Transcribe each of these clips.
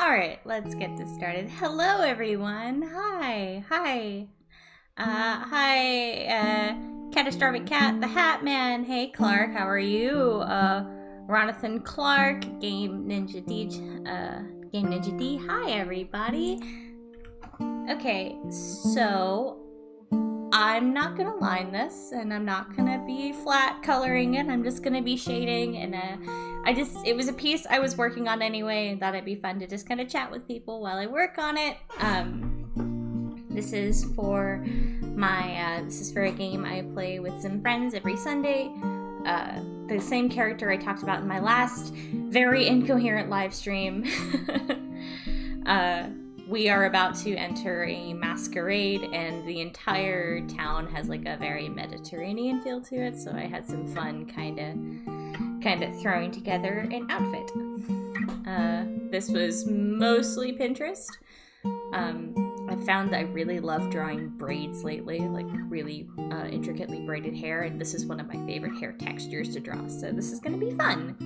Alright, let's get this started. Hello, everyone. Hi. Catastrophic Cat, the Hat Man. Hey, Clark, how are you? Ronathan Clark, Game Ninja D. Hi, everybody. Okay, so I'm not gonna line this, and I'm not gonna be flat coloring it. I'm just gonna be shading, and it was a piece I was working on anyway, and thought it'd be fun to just kind of chat with people while I work on it. This is for a game I play with some friends every Sunday. The same character I talked about in my last very incoherent live stream. We are about to enter a masquerade, and the entire town has like a very Mediterranean feel to it, so I had some fun kind of throwing together an outfit. This was mostly Pinterest. I found that I really love drawing braids lately, like really intricately braided hair, and this is one of my favorite hair textures to draw, so this is going to be fun.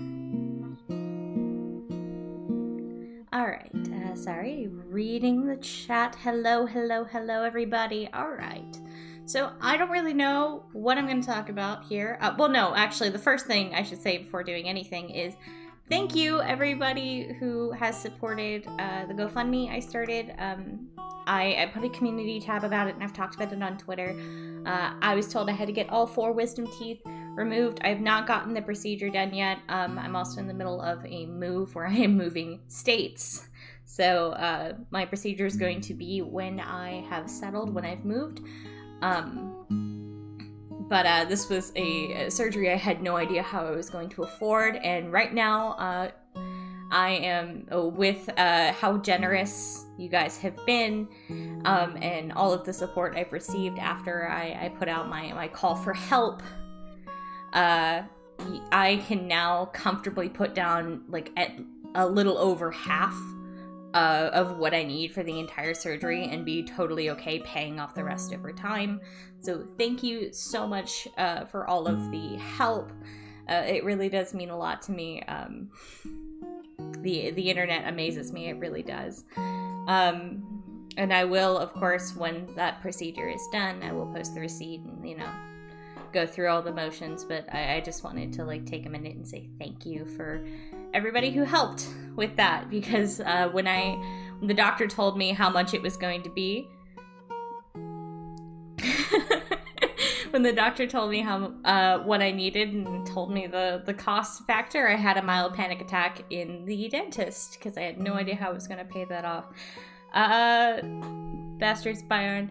Alright, sorry, reading the chat. Hello, everybody. Alright, so I don't really know what I'm going to talk about here. Well, no, actually, the first thing I should say before doing anything is thank you, everybody who has supported the GoFundMe I started. I put a community tab about it, and I've talked about it on Twitter. I was told I had to get all 4 wisdom teeth removed. I have not gotten the procedure done yet. I'm also in the middle of a move where I am moving states. So my procedure is going to be when I have settled, when I've moved. But this was a surgery I had no idea how I was going to afford. And right now, I am with how generous you guys have been and all of the support I've received after I put out my call for help. I can now comfortably put down like at a little over half of what I need for the entire surgery and be totally okay paying off the rest over time. So thank you so much for all of the help. It really does mean a lot to me. The internet amazes me, it really does. And I will, of course, when that procedure is done, I will post the receipt and, go through all the motions, but I just wanted to take a minute and say thank you for everybody who helped with that, because when the doctor told me how much it was going to be, when the doctor told me how what I needed and told me the cost factor, I had a mild panic attack in the dentist because I had no idea how I was going to pay that off. Bastards Bayard.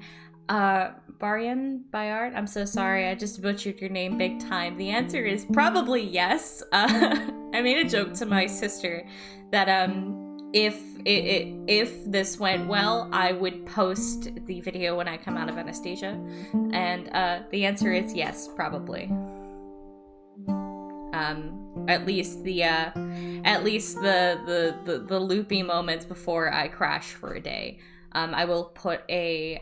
Bayard? I'm so sorry, I just butchered your name big time. The answer is probably yes. I made a joke to my sister that if this went well, I would post the video when I come out of anesthesia, and the answer is yes, probably. At least the loopy moments before I crash for a day. I will put an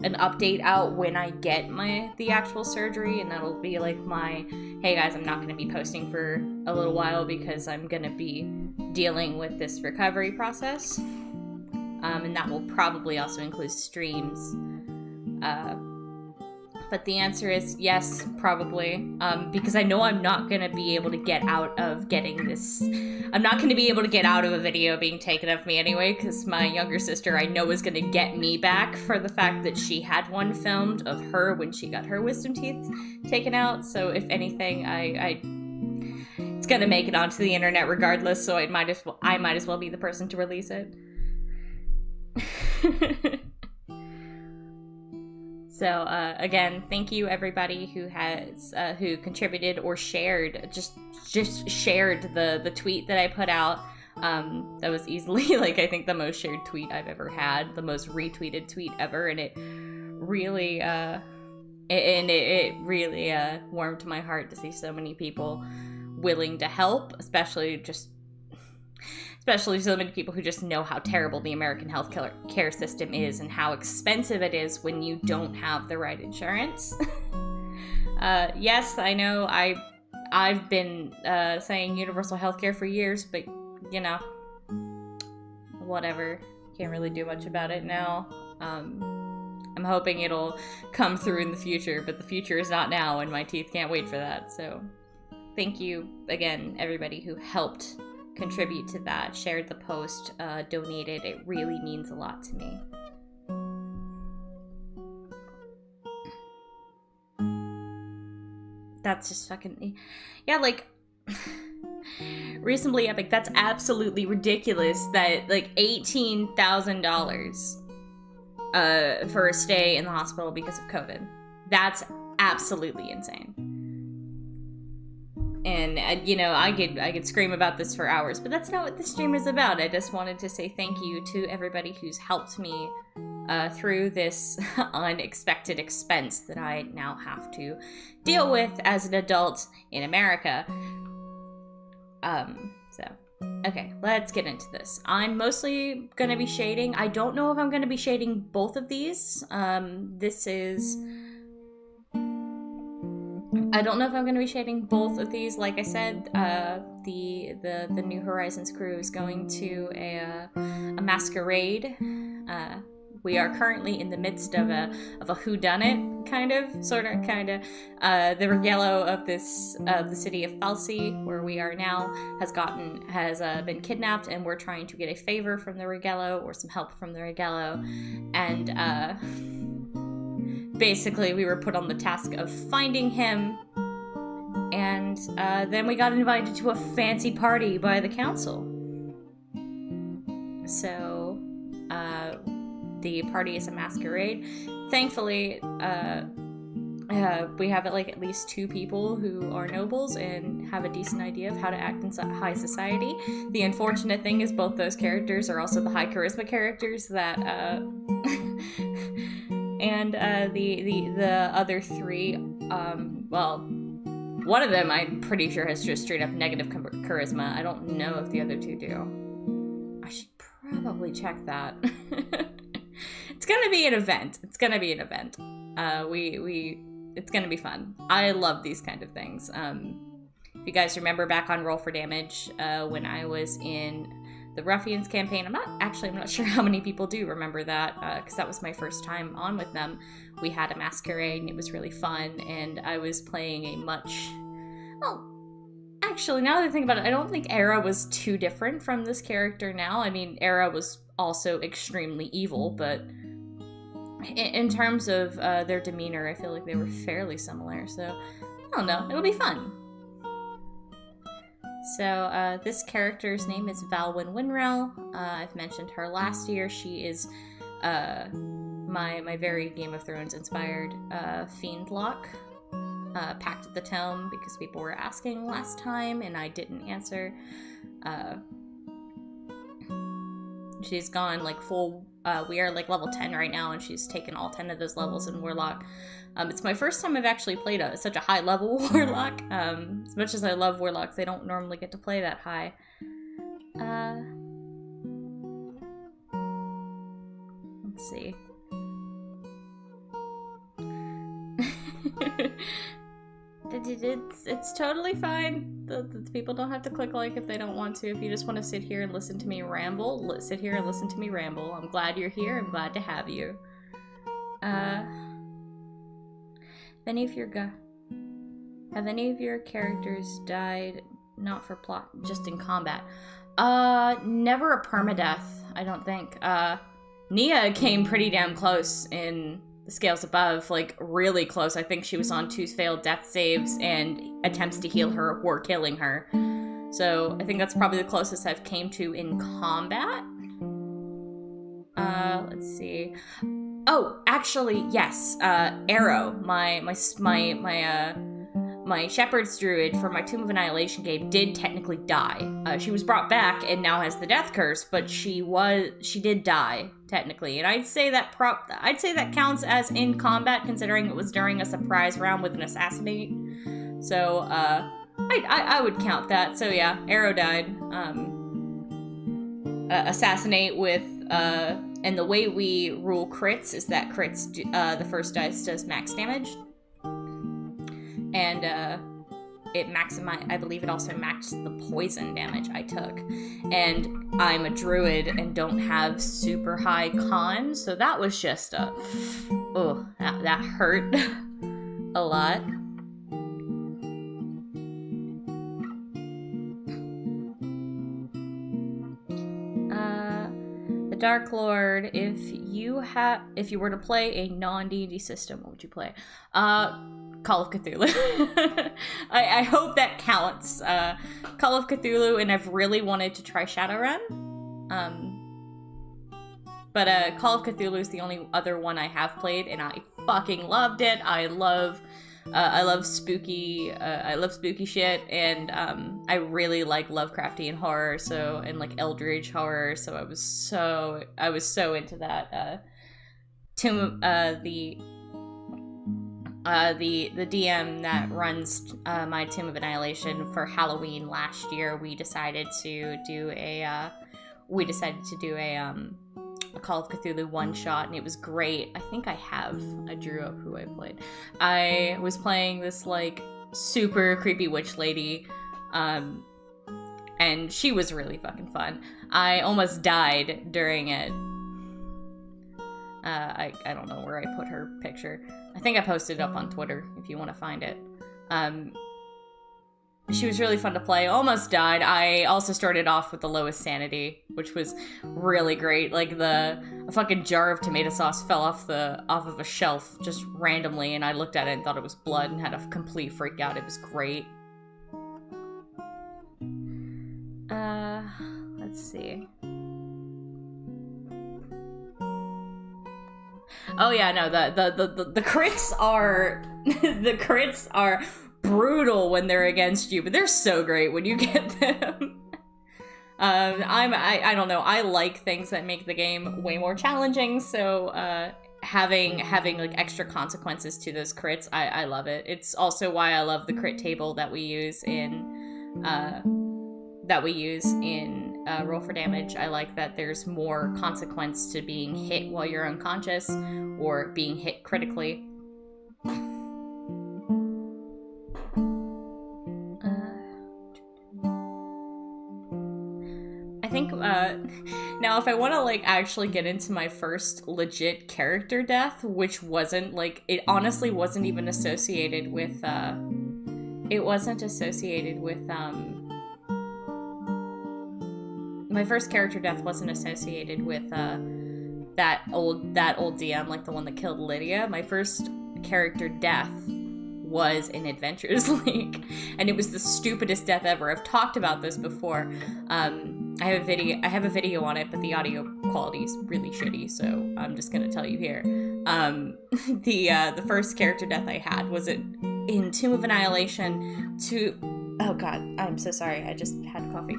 update out when I get the actual surgery, and that'll be like my, hey guys, I'm not going to be posting for a little while because I'm going to be dealing with this recovery process. And that will probably also include streams. But the answer is yes, probably, because I know I'm not going to be able to get out of getting this. I'm not going to be able to get out of a video being taken of me anyway, because my younger sister I know is going to get me back for the fact that she had one filmed of her when she got her wisdom teeth taken out. So if anything, it's going to make it onto the internet regardless, so I might as well be the person to release it. So again, thank you everybody who has who contributed or shared, just shared the tweet that I put out. That was easily I think the most shared tweet I've ever had, the most retweeted tweet ever, and it really warmed my heart to see so many people willing to help, especially so many people who just know how terrible the American healthcare system is and how expensive it is when you don't have the right insurance. Yes, I know I've been saying universal healthcare for years, but, you know, whatever. Can't really do much about it now. I'm hoping it'll come through in the future, but the future is not now, and my teeth can't wait for that. So thank you again, everybody who helped contribute to that, shared the post, donated. It really means a lot to me. That's just fucking... Yeah, like... Reasonably epic. That's absolutely ridiculous that, like, $18,000 for a stay in the hospital because of COVID. That's absolutely insane. And, you know, I could scream about this for hours, but that's not what this stream is about. I just wanted to say thank you to everybody who's helped me through this unexpected expense that I now have to deal with as an adult in America. So, okay, let's get into this. I'm mostly gonna be shading. I don't know if I'm gonna be shading both of these. I don't know if I'm gonna be shading both of these. Like I said, the New Horizons crew is going to a masquerade. We are currently in the midst of a whodunit, kind of. The Regello of the city of Falsi, where we are now, has been kidnapped, and we're trying to get a favor from the Regello, or some help from the Regello, and basically we were put on the task of finding him, and then we got invited to a fancy party by the council. So, the party is a masquerade. Thankfully, we have like at least 2 people who are nobles and have a decent idea of how to act in high society. The unfortunate thing is both those characters are also the high charisma characters that, and the other 3, well, one of them I'm pretty sure has just straight up negative charisma. I don't know if the other 2 do. I should probably check that. It's gonna be an event. It's gonna be fun. I love these kind of things. If you guys remember back on Roll for Damage, when I was in the Ruffians campaign, I'm not sure how many people do remember that, because that was my first time on with them. We had a masquerade, and it was really fun, and I was playing actually, now that I think about it, I don't think Era was too different from this character now. I mean, Era was also extremely evil, but in terms of their demeanor, I feel like they were fairly similar, so I don't know, it'll be fun. So, this character's name is Valwyn Winrell. I've mentioned her last year. She is my very Game of Thrones inspired Fiendlock. Pact of the Tome, because people were asking last time and I didn't answer. She's gone like full, we are like level 10 right now, and she's taken all 10 of those levels in Warlock. It's my first time I've actually played such a high level Warlock. As much as I love Warlocks, they don't normally get to play that high. Let's see. It's totally fine. The people don't have to click like if they don't want to. If you just want to sit here and listen to me ramble, sit here and listen to me ramble. I'm glad you're here. I'm glad to have you. Have any of your characters died not for plot, just in combat? Never a permadeath, I don't think. Nia came pretty damn close in the Scales Above, like, really close. I think she was on 2 failed death saves, and attempts to heal her were killing her. So, I think that's probably the closest I've came to in combat. Let's see. Oh, actually, yes. Arrow, my Shepherd's Druid for my Tomb of Annihilation game did technically die. She was brought back and now has the Death Curse, but she did die, technically. And I'd say that counts as in combat, considering it was during a surprise round with an assassinate. So, I would count that. So yeah, Arrow died. Assassinate with, and the way we rule crits is that crits, the first dice does max damage. And, I believe it also maxed the poison damage I took. And I'm a druid and don't have super high con, so that was just that hurt a lot. The Dark Lord, if you were to play a non-D&D system, what would you play? Call of Cthulhu. I hope that counts. Call of Cthulhu, and I've really wanted to try Shadowrun. But Call of Cthulhu is the only other one I have played, and I fucking loved it. I love spooky shit, and I really like Lovecraftian horror, and like Eldritch horror, so I was so into that. The DM that runs my Tomb of Annihilation for Halloween last year, we decided to do a Call of Cthulhu one-shot, and it was great. I think I drew up who I played. I was playing this, like, super creepy witch lady, and she was really fucking fun. I almost died during it. I don't know where I put her picture. I think I posted it up on Twitter, if you want to find it. She was really fun to play. Almost died. I also started off with the lowest sanity, which was really great. Like, a fucking jar of tomato sauce fell off of a shelf just randomly, and I looked at it and thought it was blood and had a complete freak out. It was great. Let's see. Oh yeah, no, the crits are the crits are brutal when they're against you, but they're so great when you get them. I don't know, I like things that make the game way more challenging, so having like extra consequences to those crits, I love it. It's also why I love the crit table that we use in Roll for Damage. I like that there's more consequence to being hit while you're unconscious or being hit critically. I think now if I want to like actually get into my first legit character death, which wasn't like, it honestly wasn't even associated with my first character death wasn't associated with that old DM, like the one that killed Lydia. My first character death was in Adventures League, and it was the stupidest death ever. I've talked about this before. I have a video on it, but the audio quality is really shitty, so I'm just gonna tell you here. The first character death I had was in Tomb of Annihilation. Oh god, I'm so sorry. I just had coffee.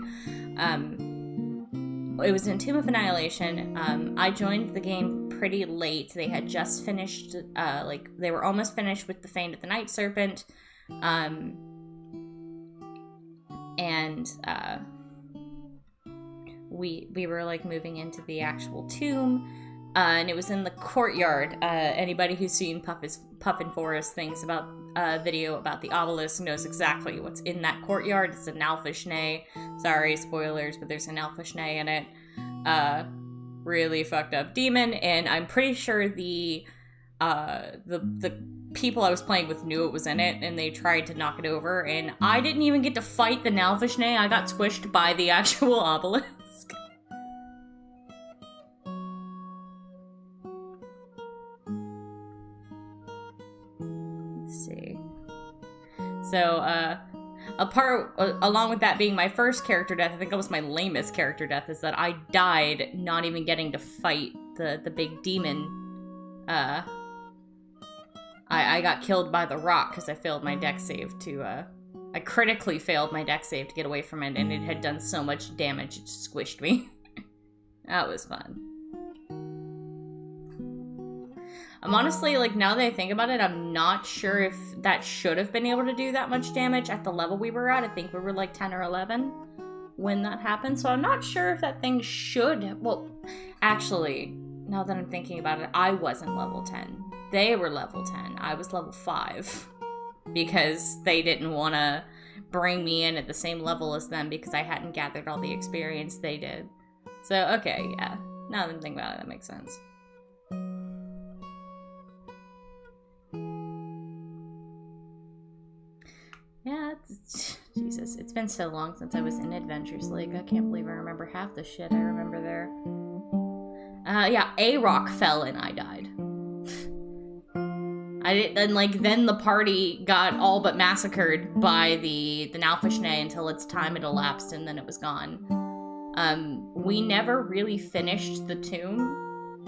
It was in Tomb of Annihilation. I joined the game pretty late. They had just finished, they were almost finished with the Fane of the Night Serpent. We were, like, moving into the actual tomb, and it was in the courtyard. Anybody who's seen Puffin Forest things about video about the obelisk knows exactly what's in that courtyard. It's an Alphashne. Sorry, spoilers, but there's an Alphashne in it. Really fucked up demon, and I'm pretty sure the people I was playing with knew it was in it, and they tried to knock it over, and I didn't even get to fight the Alphashne. I got squished by the actual obelisk. So, along with that being my first character death, I think that was my lamest character death, is that I died not even getting to fight the big demon. I got killed by the rock because I failed my dex save I critically failed my dex save to get away from it, and it had done so much damage it squished me. That was fun. I'm honestly, like, now that I think about it, I'm not sure if that should have been able to do that much damage at the level we were at. I think we were like 10 or 11 when that happened, so I'm not sure if that thing should. Well, actually, now that I'm thinking about it, I wasn't level 10. They were level 10. I was level 5 because they didn't want to bring me in at the same level as them because I hadn't gathered all the experience they did. So, okay, yeah. Now that I think about it, that makes sense. Yeah, Jesus, it's been so long since I was in Adventures League. I can't believe I remember half the shit I remember there. Yeah, a rock fell and I died. Then the party got all but massacred by the Nalfishne until its time had elapsed and then it was gone. We never really finished the tomb.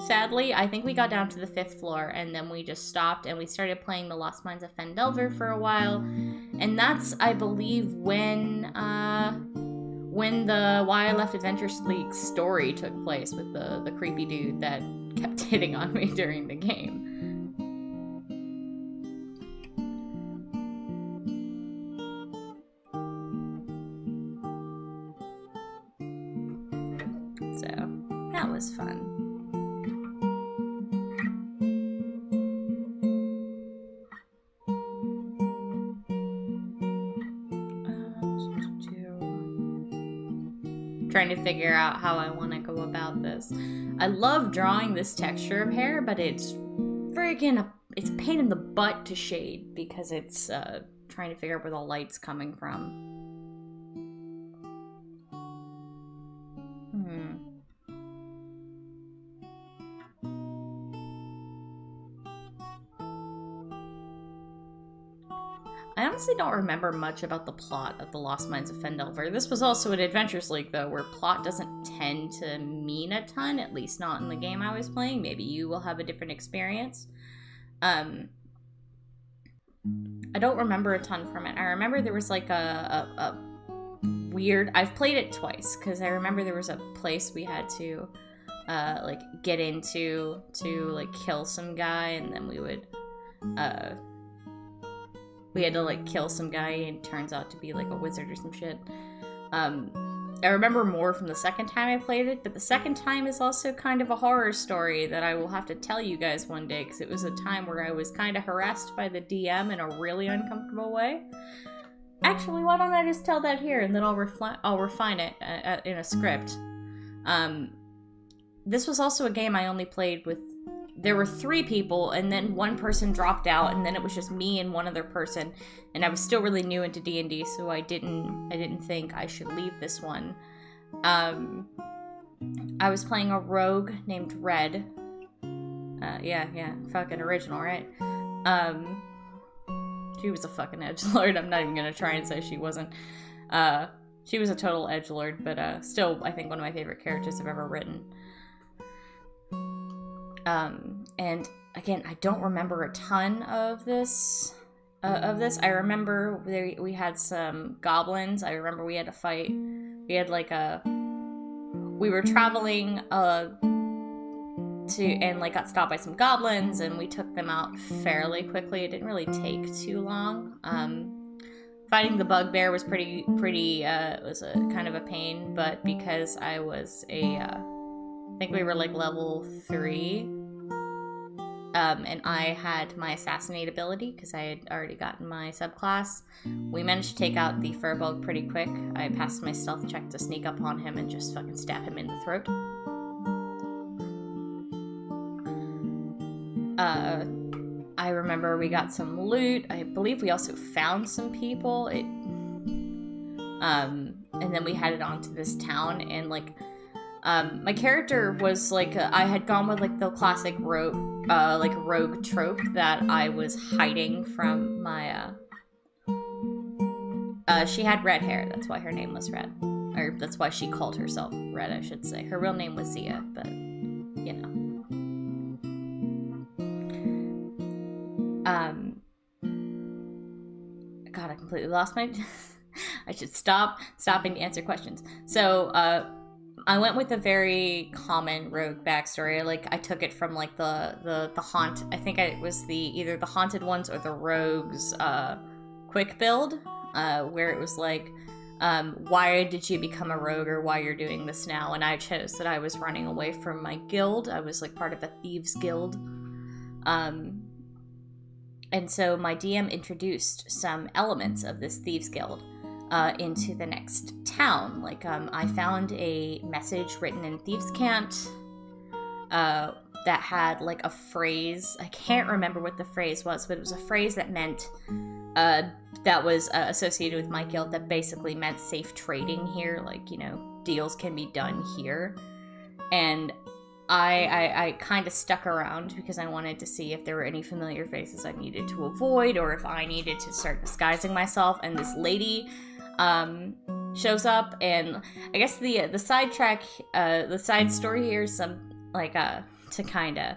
Sadly, I think we got down to the 5th floor and then we just stopped and we started playing the Lost Mines of Fendelver for a while. And that's, I believe, when the Why I Left Adventures League story took place with the creepy dude that kept hitting on me during the game. So, that was fun. Trying to figure out how I want to go about this. I love drawing this texture of hair, but it's it's a pain in the butt to shade because it's trying to figure out where the light's coming from. I honestly don't remember much about the plot of the Lost Mines of Fendelver. This was also an Adventures League, though, where plot doesn't tend to mean a ton, at least not in the game I was playing. Maybe you will have a different experience. I don't remember a ton from it. I remember there was like a weird... I've played it twice, because I remember there was a place we had to like get into to like kill some guy, and then we would... we had to, like, kill some guy, and it turns out to be, like, a wizard or some shit. I remember more from the second time I played it, but the second time is also kind of a horror story that I will have to tell you guys one day, because it was a time where I was kind of harassed by the DM in a really uncomfortable way. Actually, why don't I just tell that here, and then I'll refine it in a script. This was also a game I only played with... There were 3 people, and then one person dropped out, and then it was just me and one other person, and I was still really new into D&D, so I didn't think I should leave this one. I was playing a rogue named Red. Yeah, fucking original, right? She was a fucking edgelord. I'm not even gonna try and say she wasn't. She was a total edgelord, but still, I think one of my favorite characters I've ever written. And again, I don't remember a ton of this. I remember we had some goblins. I remember we had a fight. We had like we were traveling and like got stopped by some goblins, and we took them out fairly quickly. It didn't really take too long. Fighting the bugbear was pretty. It was a kind of a pain, but because I was I think we were like level 3. And I had my assassinate ability because I had already gotten my subclass. We managed to take out the furbog pretty quick. I passed my stealth check to sneak up on him and just fucking stab him in the throat. I remember we got some loot. I believe we also found some people. And then we headed on to this town, and like my character was like I had gone with like the classic rogue trope that I was hiding from my she had red hair, that's why her name was Red, or that's why she called herself Red, I should say. Her real name was Zia, but you know. God, I completely lost my I should stopping to answer questions. So I went with a very common rogue backstory. Like, I took it from, like, the haunt. I think it was either the Haunted Ones or the Rogues quick build, where it was like, why did you become a rogue, or why you're doing this now? And I chose that I was running away from my guild. I was, like, part of a thieves guild. And so my DM introduced some elements of this thieves guild. into the next town. Like, I found a message written in Thieves' Cant that had, like, a phrase. I can't remember what the phrase was, but it was a phrase that meant, that was associated with my guild that basically meant safe trading here. Like, you know, deals can be done here. And I kind of stuck around because I wanted to see if there were any familiar faces I needed to avoid, or if I needed to start disguising myself. And this lady shows up, and I guess the sidetrack, the side story here is some, like, to kind of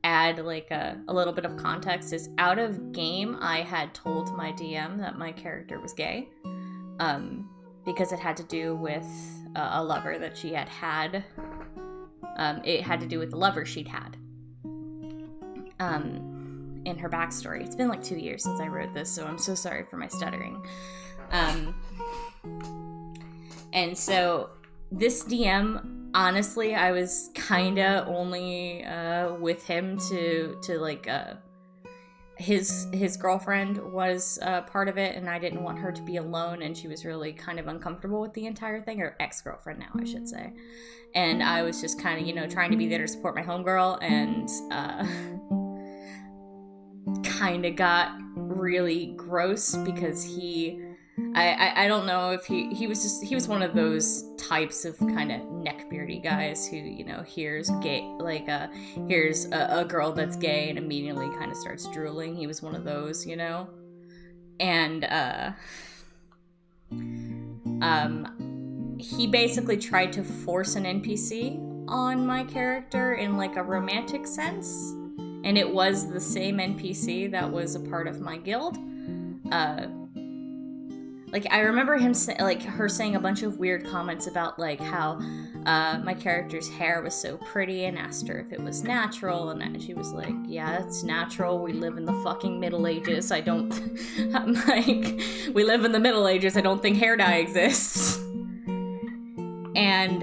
add, like, a little bit of context, is out of game I had told my DM that my character was gay, because it had to do with a lover that she had. It had to do with the lover she'd had in her backstory. It's been like 2 years since I wrote this, so I'm so sorry for my stuttering. And so this DM, honestly, I was kind of only with him to like, his girlfriend was part of it, and I didn't want her to be alone, and she was really kind of uncomfortable with the entire thing, or ex-girlfriend now, I should say. And I was just kind of, you know, trying to be there to support my homegirl, and kind of got really gross because I don't know if he was one of those types of kind of neckbeardy guys who, you know, hears gay, like, here's a girl that's gay and immediately kind of starts drooling. He was one of those, you know? And, he basically tried to force an NPC on my character in, like, a romantic sense. And it was the same NPC that was a part of my guild. Like, I remember him her saying a bunch of weird comments about, like, how my character's hair was so pretty, and asked her if it was natural, and she was like, yeah, it's natural, we live in the fucking Middle Ages, I'm like, we live in the Middle Ages, I don't think hair dye exists. And,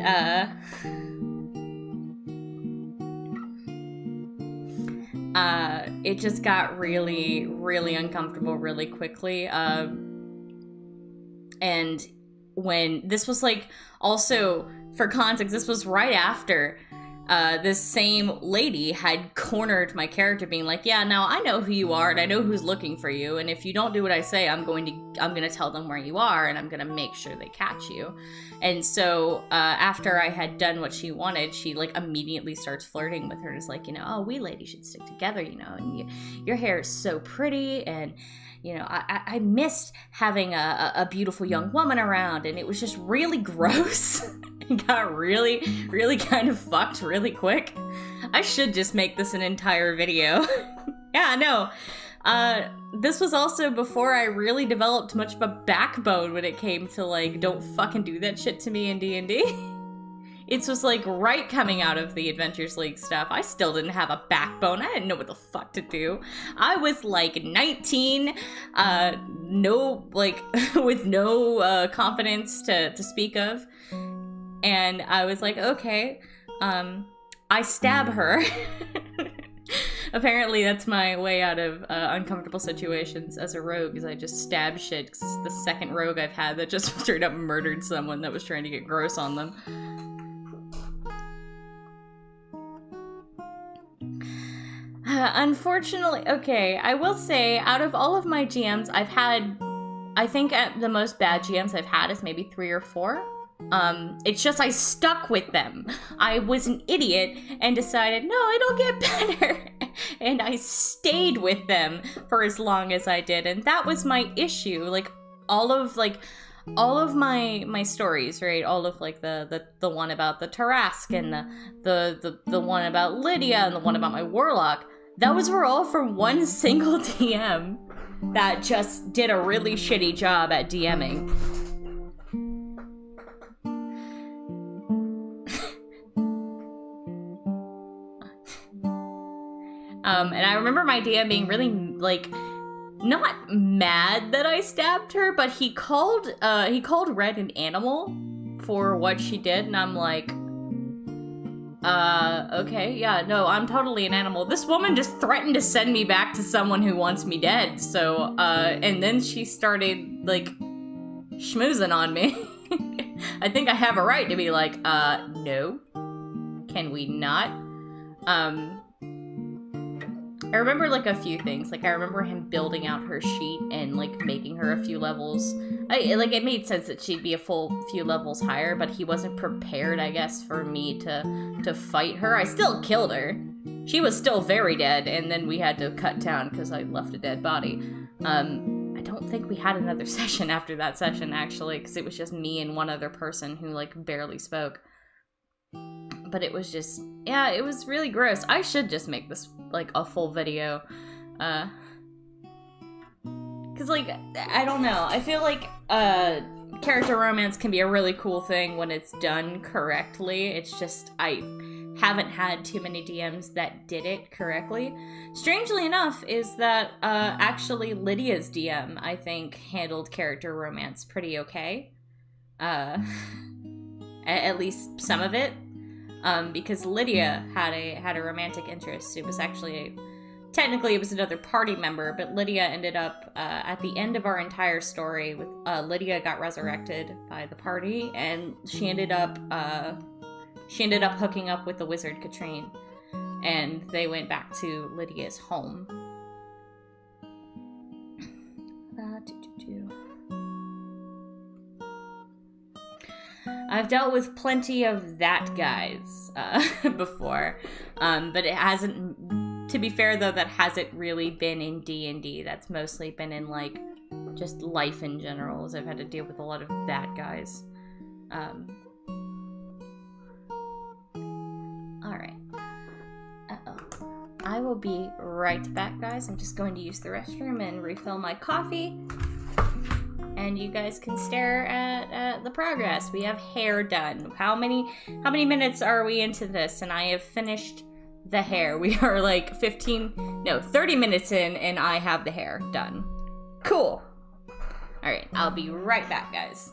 it just got really, really uncomfortable really quickly, and when this was, like, also for context, this was right after this same lady had cornered my character, being like, yeah, now I know who you are, and I know who's looking for you, and if you don't do what I say, I'm gonna tell them where you are, and I'm gonna make sure they catch you. And so after I had done what she wanted, she, like, immediately starts flirting with her, and is like, you know, oh, we ladies should stick together, you know, and your hair is so pretty, and, you know, I missed having a beautiful young woman around, and it was just really gross. It got really, really kind of fucked really quick. I should just make this an entire video. Yeah, no. This was also before I really developed much of a backbone when it came to, like, don't fucking do that shit to me in D&D. It was, like, right coming out of the Adventures League stuff. I still didn't have a backbone. I didn't know what the fuck to do. I was, like, 19, with no confidence to speak of. And I was like, okay, I stab her. Apparently that's my way out of uncomfortable situations as a rogue, is I just stab shit, because it's the second rogue I've had that just straight up murdered someone that was trying to get gross on them. Unfortunately, okay, I will say, out of all of my GMs, I've had, I think the most bad GMs I've had is maybe 3 or 4. It's just I stuck with them. I was an idiot and decided, no, it'll get better. And I stayed with them for as long as I did. And that was my issue. Like, all of my stories, right? All of, like, the one about the Tarask, and the one about Lydia, and the one about my warlock, those were all from one single DM that just did a really shitty job at DMing. And I remember my DM being really, like, not mad that I stabbed her, but he called Red an animal for what she did, and I'm like, okay, yeah, no, I'm totally an animal. This woman just threatened to send me back to someone who wants me dead, so, and then she started, like, schmoozing on me. I think I have a right to be like, no. Can we not? I remember, like, a few things. Like, I remember him building out her sheet and, like, making her a few levels. It made sense that she'd be a full few levels higher, but he wasn't prepared, I guess, for me to fight her. I still killed her. She was still very dead, and then we had to cut down because I left a dead body. I don't think we had another session after that session, actually, because it was just me and one other person who, like, barely spoke. But it was just, yeah, it was really gross. I should just make this, like, a full video. Because, like, I don't know. I feel like character romance can be a really cool thing when it's done correctly. It's just, I haven't had too many DMs that did it correctly. Strangely enough is that actually Lydia's DM, I think, handled character romance pretty okay. At least some of it. Because Lydia had a romantic interest. It was actually, technically it was another party member, but Lydia ended up, at the end of our entire story, with Lydia got resurrected by the party, and she ended up hooking up with the wizard Katrine, and they went back to Lydia's home. I've dealt with plenty of that guys before, but it hasn't, to be fair though, that hasn't really been in D&D. That's mostly been in, like, just life in general, as I've had to deal with a lot of that guys. Alright. I will be right back, guys. I'm just going to use the restroom and refill my coffee. And you guys can stare at the progress. We have hair done. How many minutes are we into this? And I have finished the hair. We are like 30 minutes in, and I have the hair done. Cool. All right, I'll be right back, guys.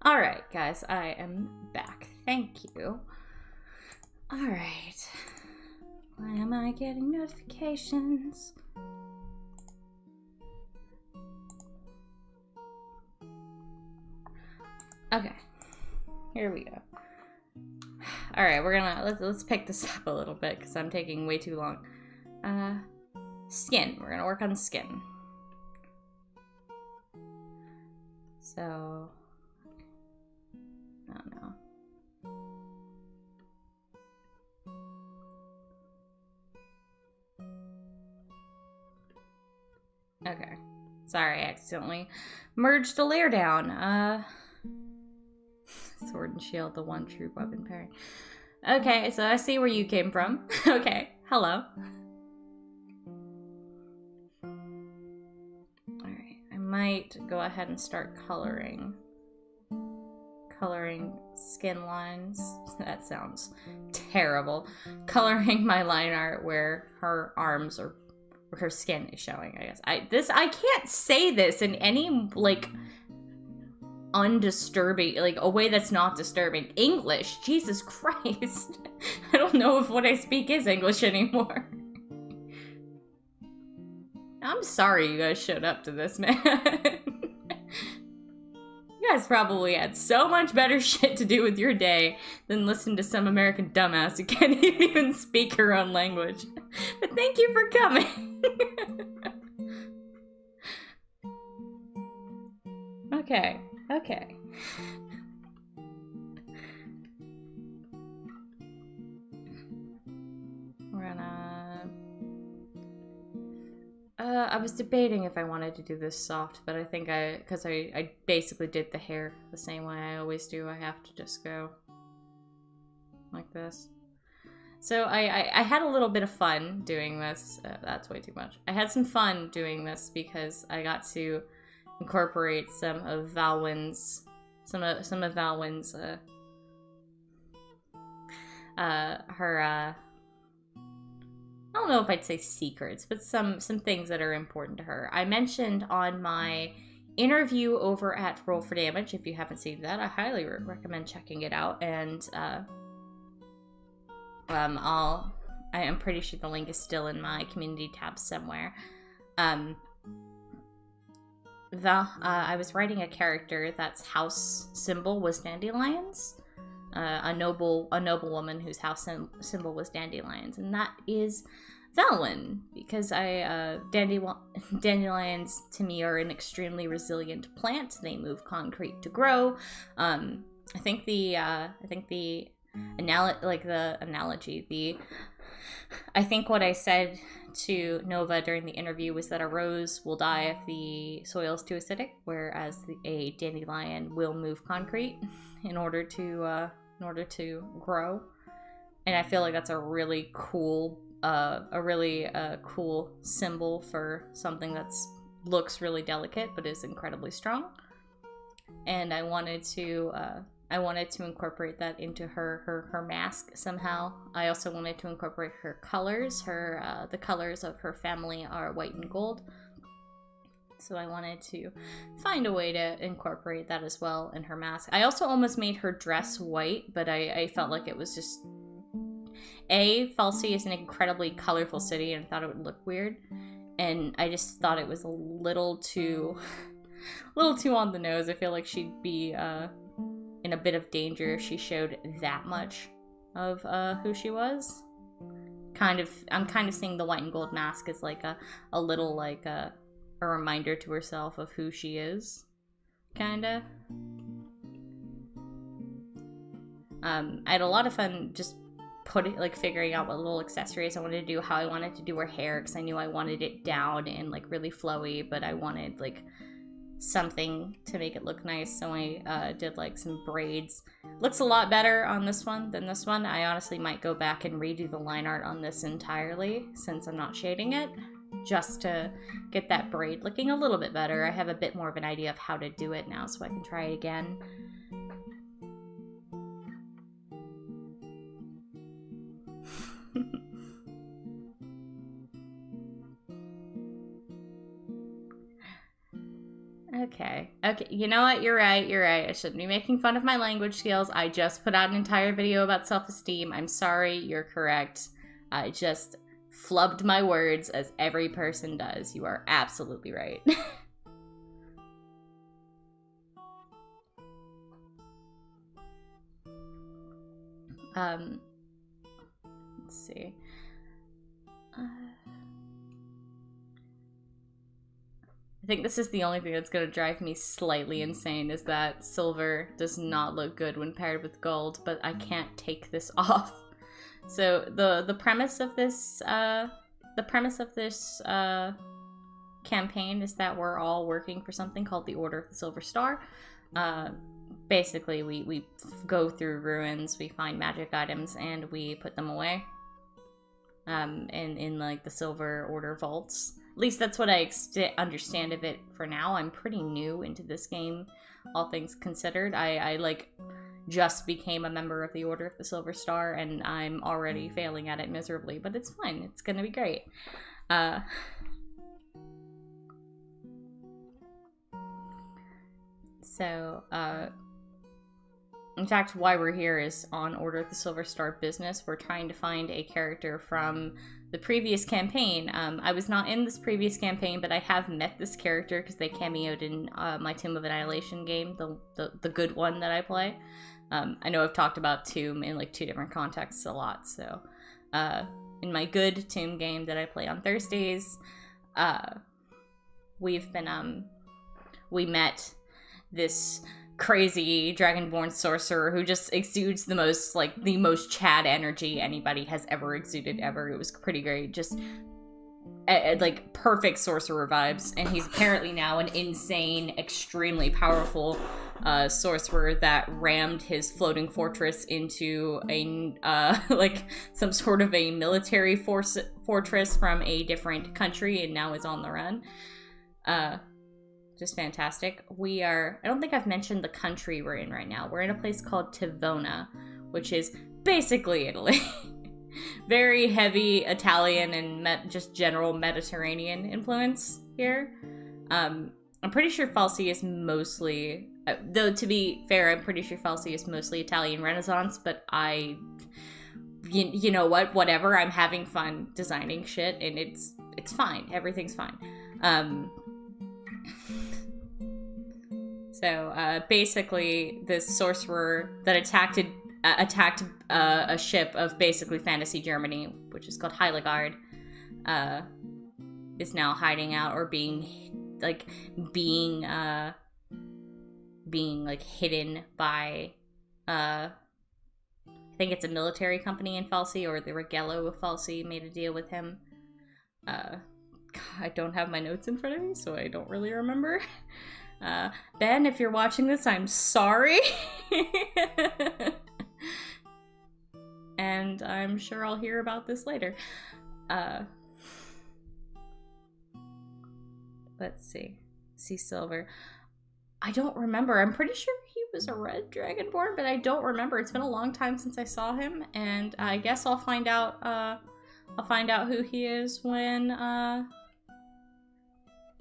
Alright, guys, I am back. Thank you. Alright. Why am I getting notifications? Okay. Here we go. Alright, we're gonna let's pick this up a little bit because I'm taking way too long. Skin. We're gonna work on skin. So, I don't know. Okay. Sorry, I accidentally merged a layer down. Sword and shield, the one true weapon pairing. Okay, so I see where you came from. Okay, hello. Alright, I might go ahead and start coloring skin lines. That sounds terrible. Coloring my line art where her arms or her skin is showing, I guess. I can't say this in any, like, undisturbing, like, a way that's not disturbing. English, Jesus Christ. I don't know if what I speak is English anymore. I'm sorry you guys showed up to this, man. You guys probably had so much better shit to do with your day than listen to some American dumbass who can't even speak her own language. But thank you for coming. Okay. We're gonna... I was debating if I wanted to do this soft, but I think because I basically did the hair the same way I always do, I have to just go like this. So I had a little bit of fun doing this. That's way too much. I had some fun doing this because I got to incorporate some of Valwyn's, her, I don't know if I'd say secrets, but some things that are important to her. I mentioned on my interview over at Roll for Damage, if you haven't seen that, I highly recommend checking it out. And I am pretty sure the link is still in my community tab somewhere. I was writing a character that's house symbol was dandelions. A noble woman whose house symbol was dandelions, and that is Valwyn, because dandelions to me are an extremely resilient plant. They move concrete to grow. I think the what I said to Nova during the interview was that a rose will die if the soil is too acidic, whereas a dandelion will move concrete in order to grow. And I feel like that's a really cool cool symbol for something that's looks really delicate but is incredibly strong. And I wanted to incorporate that into her mask somehow. I also wanted to incorporate her colors. The colors of her family are white and gold. So I wanted to find a way to incorporate that as well in her mask. I also almost made her dress white, but I felt like it was just... Falsey is an incredibly colorful city, and I thought it would look weird. And I just thought it was a little too on the nose. I feel like she'd be in a bit of danger if she showed that much of who she was. I'm kind of seeing the white and gold mask as like a little like a reminder to herself of who she is, kinda. I had a lot of fun just figuring out what little accessories I wanted to do, how I wanted to do her hair, because I knew I wanted it down and like really flowy, but I wanted like something to make it look nice, so I did like some braids. Looks a lot better on this one than this one. I honestly might go back and redo the line art on this entirely since I'm not shading it, just to get that braid looking a little bit better. I have a bit more of an idea of how to do it now, so I can try it again. Okay, you know what? You're right. I shouldn't be making fun of my language skills. I just put out an entire video about self-esteem. I'm sorry, you're correct. I just flubbed my words, as every person does. You are absolutely right. Let's see. I think this is the only thing that's going to drive me slightly insane, is that silver does not look good when paired with gold, but I can't take this off. So the premise of this campaign is that we're all working for something called the Order of the Silver Star. Basically, we go through ruins, we find magic items, and we put them away. In like the Silver Order vaults. At least that's what I understand of it for now. I'm pretty new into this game, all things considered. I like just became a member of the Order of the Silver Star, and I'm already failing at it miserably, but it's fine. It's gonna be great. In fact, why we're here is on Order of the Silver Star business. We're trying to find a character from the previous campaign. I was not in this previous campaign, but I have met this character because they cameoed in my Tomb of Annihilation game, the good one that I play. I know I've talked about Tomb in like 2 different contexts a lot, so in my good Tomb game that I play on Thursdays, we met this crazy dragonborn sorcerer who just exudes the most Chad energy anybody has ever exuded ever. It was pretty great. Just like perfect sorcerer vibes. And he's apparently now an insane, extremely powerful sorcerer that rammed his floating fortress into a like some sort of a military fortress from a different country and now is on the run. Just fantastic. I don't think I've mentioned the country we're in right now. We're in a place called Tivona, which is basically Italy. Very heavy Italian and just general Mediterranean influence here. I'm pretty sure Falsi is mostly, though to be fair, I'm pretty sure Falsi is mostly Italian Renaissance, but you know what, whatever, I'm having fun designing shit, and it's fine. Everything's fine. So basically, this sorcerer that attacked a ship of basically fantasy Germany, which is called Heiligard, is now hiding out or being hidden by I think it's a military company in Falsi, or the Regello of Falsi made a deal with him. I don't have my notes in front of me, so I don't really remember. Ben, if you're watching this, I'm sorry. And I'm sure I'll hear about this later. Let's see. Sea Silver. I don't remember. I'm pretty sure he was a red dragonborn, but I don't remember. It's been a long time since I saw him, and I guess I'll find out who he is when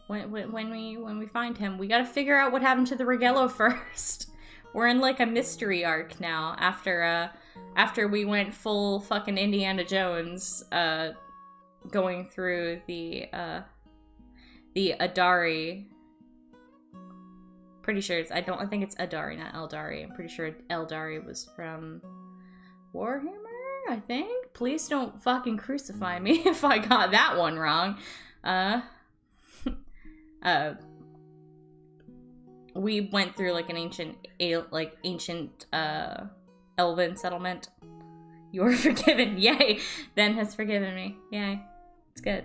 we find him. We gotta figure out what happened to the Regello first. We're in like a mystery arc now after we went full fucking Indiana Jones, going through the Adari. Pretty sure I think it's Adari, not Eldari. I'm pretty sure Eldari was from Warhammer, I think. Please don't fucking crucify me if I got that one wrong. We went through like an ancient elven settlement. You are forgiven. Yay! Ben has forgiven me. Yay. It's good.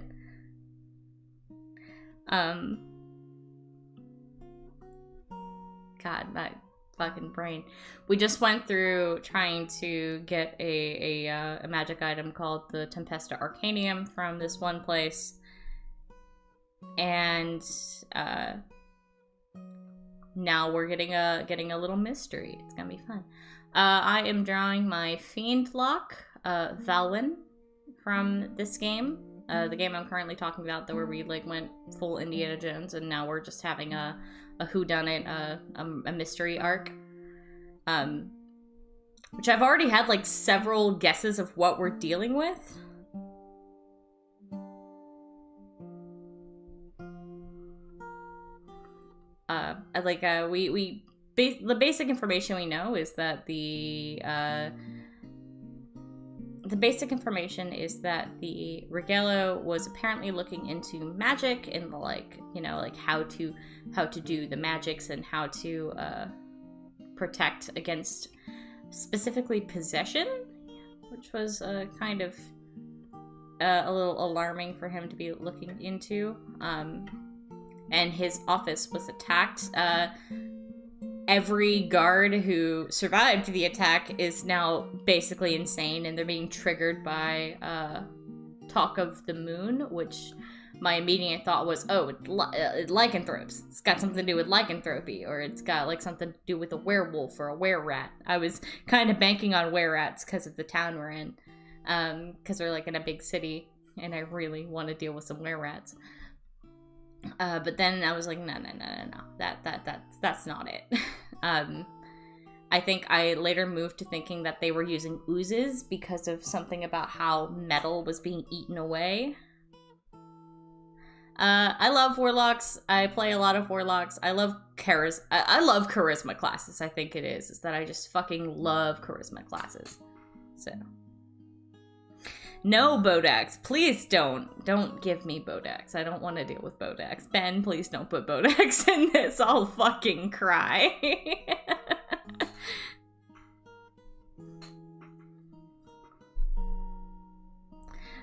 God, my fucking brain. We just went through trying to get a magic item called the Tempesta Arcanium from this one place. And now we're getting a little mystery. It's gonna be fun. I am drawing my Fiend Lock, Valwyn, from this game. The game I'm currently talking about, where we like went full Indiana Jones, and now we're just having a Whodunit, a mystery arc. Which I've already had like several guesses of what we're dealing with. The basic information we know is that the the basic information is that the Righello was apparently looking into magic and like, you know, like how to do the magics and how to protect against specifically possession, which was kind of a little alarming for him to be looking into. And his office was attacked. Every guard who survived the attack is now basically insane, and they're being triggered by talk of the moon, which my immediate thought was, oh, lycanthropes. It's got something to do with lycanthropy, or it's got like something to do with a werewolf or a were-rat. I was kind of banking on were-rats because of the town we're in, because we're like in a big city, and I really want to deal with some were-rats. But then I was like, no, that's not it. I think I later moved to thinking that they were using oozes because of something about how metal was being eaten away. I love warlocks. I play a lot of warlocks. I love I love charisma classes. I think it is that I just fucking love charisma classes. So. No, Bodax. Please don't give me Bodax. I don't want to deal with Bodax. Ben, please don't put Bodax in this. I'll fucking cry.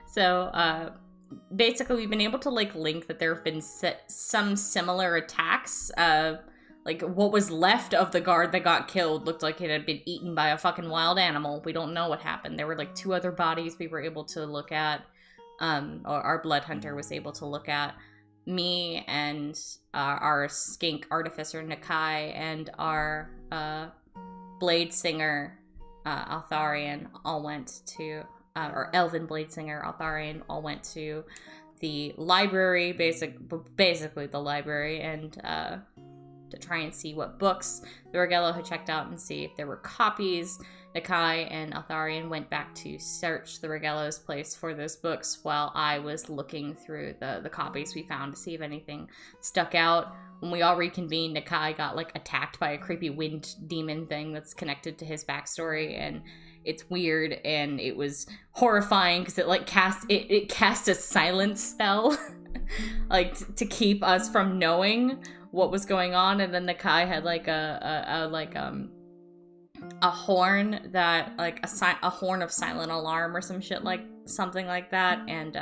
So, basically we've been able to, like, link that there have been some similar attacks. Like, what was left of the guard that got killed looked like it had been eaten by a fucking wild animal. We don't know what happened. There were, like, 2 other bodies we were able to look at. Or our blood hunter was able to look at. Me and our skink artificer, Nakai, and our blade singer, Altharian, all went to... or elven blade singer, Altharian, all went to the library, basically the library, and... to try and see what books the Righello had checked out and see if there were copies. Nakai and Altharian went back to search the Righello's place for those books while I was looking through the copies we found to see if anything stuck out. When we all reconvened, Nakai got, like, attacked by a creepy wind demon thing that's connected to his backstory, and it's weird, and it was horrifying because it, like, cast a silence spell like, to keep us from knowing what was going on. And then Nakai had like a horn that, like, a horn of silent alarm or some shit, like something like that. And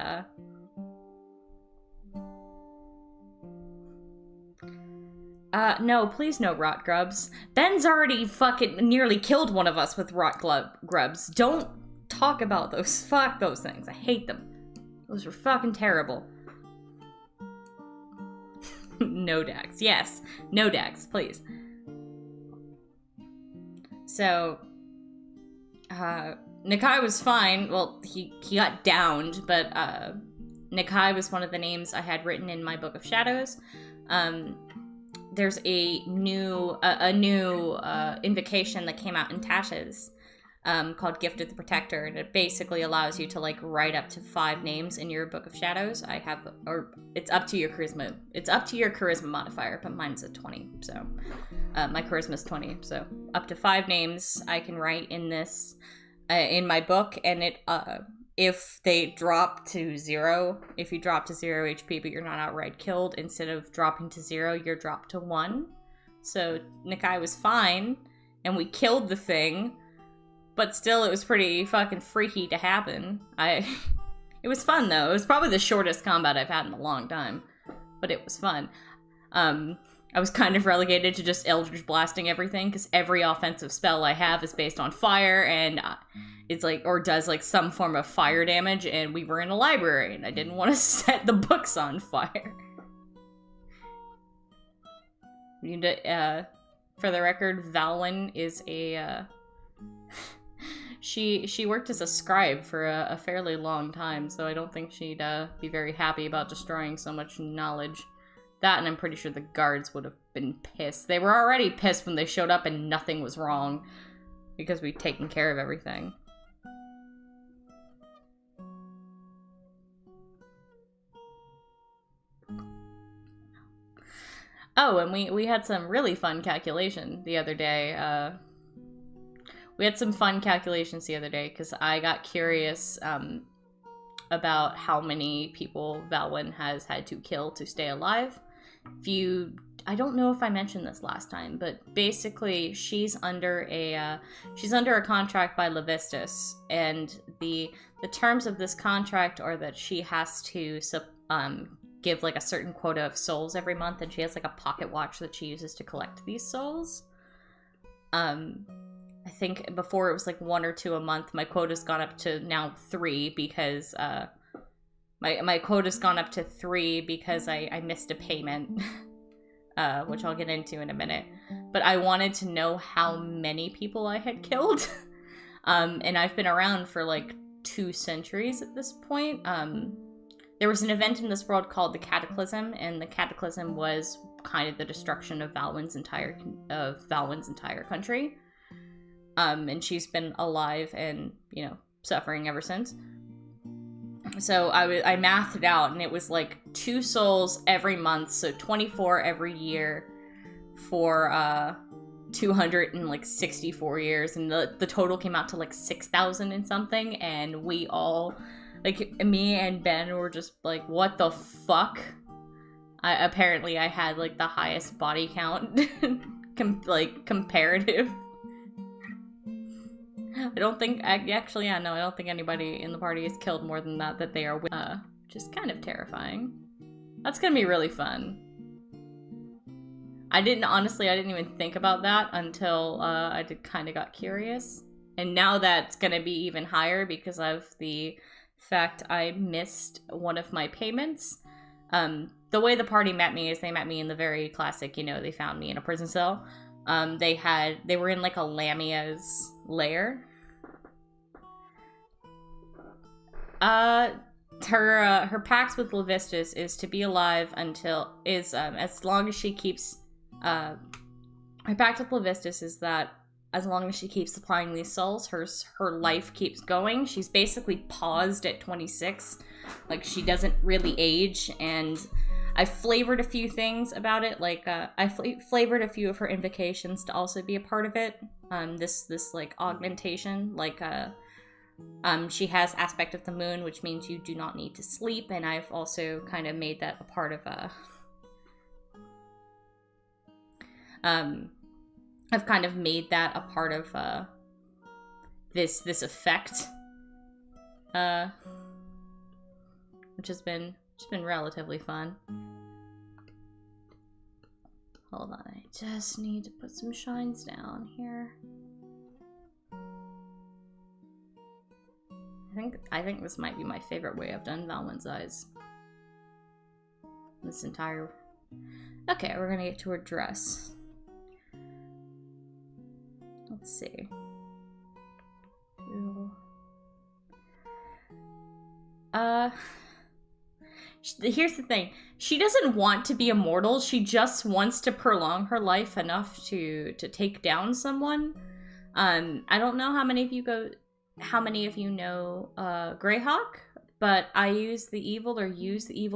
no, please no rot grubs. Ben's already fucking nearly killed one of us with rot grubs. Don't talk about those. Fuck those things. I hate them. Those were fucking terrible. No Dax. Yes. No Dax, please. So, Nakai was fine. Well, he got downed, but Nakai was one of the names I had written in my Book of Shadows. There's a new invocation that came out in Tasha's called Gift of the Protector, and it basically allows you to, like, write up to 5 names in your Book of Shadows. It's up to your charisma. It's up to your charisma modifier, but mine's a 20, so my charisma's 20, so up to 5 names I can write in this in my book, and it if they drop to 0, if you drop to 0 HP but you're not outright killed, instead of dropping to 0, you're dropped to 1. So Nakai was fine, and we killed the thing. But still, it was pretty fucking freaky to happen. It was fun, though. It was probably the shortest combat I've had in a long time. But it was fun. I was kind of relegated to just Eldritch Blasting everything, because every offensive spell I have is based on fire, and it's like, or does, like, some form of fire damage, and we were in a library, and I didn't want to set the books on fire. For the record, Valwyn is a, She worked as a scribe for a fairly long time, so I don't think she'd be very happy about destroying so much knowledge. That, and I'm pretty sure the guards would have been pissed. They were already pissed when they showed up and nothing was wrong, because we'd taken care of everything. Oh, and we had some really fun calculation the other day. we had some fun calculations the other day because I got curious about how many people Valwyn has had to kill to stay alive. I don't know if I mentioned this last time, but basically she's under a contract by Levistus, and the terms of this contract are that she has to give like a certain quota of souls every month, and she has like a pocket watch that she uses to collect these souls. I think before it was like 1 or 2 a month. My quota's gone up to now 3 because my quota's gone up to 3 because I missed a payment, which I'll get into in a minute. But I wanted to know how many people I had killed, and I've been around for like 2 centuries at this point. There was an event in this world called the Cataclysm, and the Cataclysm was kind of the destruction of Valwyn's entire country. And she's been alive and, you know, suffering ever since. So I mathed it out, and it was like 2 souls every month, so 24 every year for 264 years, and the total came out to like 6,000 and something, and we all, like, me and Ben were just like, what the fuck? Apparently I had like the highest body count, comparative. I don't think anybody in the party has killed more than that they are with, which is kind of terrifying. That's gonna be really fun. I didn't even think about that until I kind of got curious. And now that's gonna be even higher because of the fact I missed one of my payments. The way the party met me is they met me in the very classic, you know, they found me in a prison cell. They were in like a Lamia's lair. Her pact with Levistus is to be alive as long as she keeps, her pact with Levistus is that as long as she keeps supplying these souls, her life keeps going. She's basically paused at 26. Like, she doesn't really age, and I flavored a few things about it, like, I flavored a few of her invocations to also be a part of it. This like, augmentation, like, she has aspect of the moon, which means you do not need to sleep, and I've also kind of made that a part of, I've kind of made that a part of, this effect, which has been relatively fun. Hold on, I just need to put some shines down here. I think this might be my favorite way I've done Valwyn's eyes. This entire... Okay, we're gonna get to her dress. Let's see. Here's the thing. She doesn't want to be immortal. She just wants to prolong her life enough to take down someone. I don't know how many of you know Greyhawk, but I use the evil,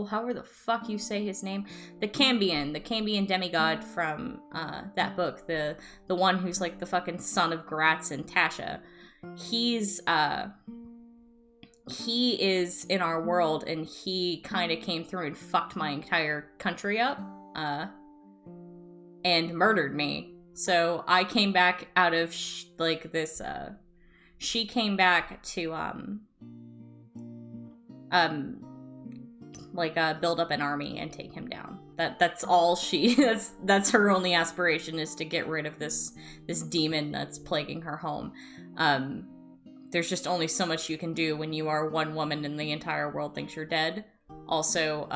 however the fuck you say his name, the Cambion demigod from that book, the one who's like the fucking son of Gratz and Tasha. He is in our world, and he kind of came through and fucked my entire country up, and murdered me. So I came back out of this. She came back to build up an army and take him down. That's all she. That's her only aspiration, is to get rid of this demon that's plaguing her home. There's just only so much you can do when you are one woman and the entire world thinks you're dead. Also,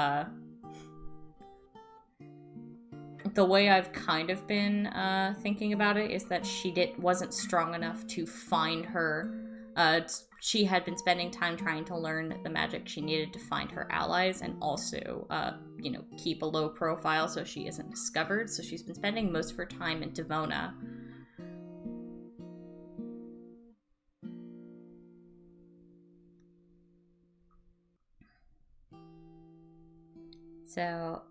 the way I've kind of been thinking about it is that she wasn't strong enough to find her. She had been spending time trying to learn the magic she needed to find her allies, and also, keep a low profile so she isn't discovered. So she's been spending most of her time in Devona. So,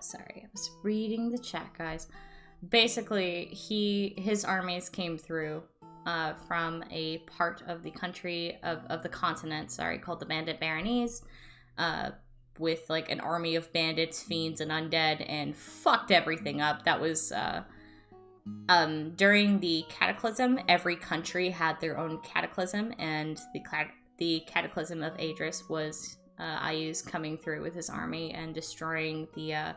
sorry, I was reading the chat, guys. Basically, his armies came through from a part of the country, of the continent, sorry, called the Bandit Baronies, with like an army of bandits, fiends, and undead, and fucked everything up. That was during the Cataclysm. Every country had their own Cataclysm, and the Cataclysm of Adris was Ayu's coming through with his army and destroying the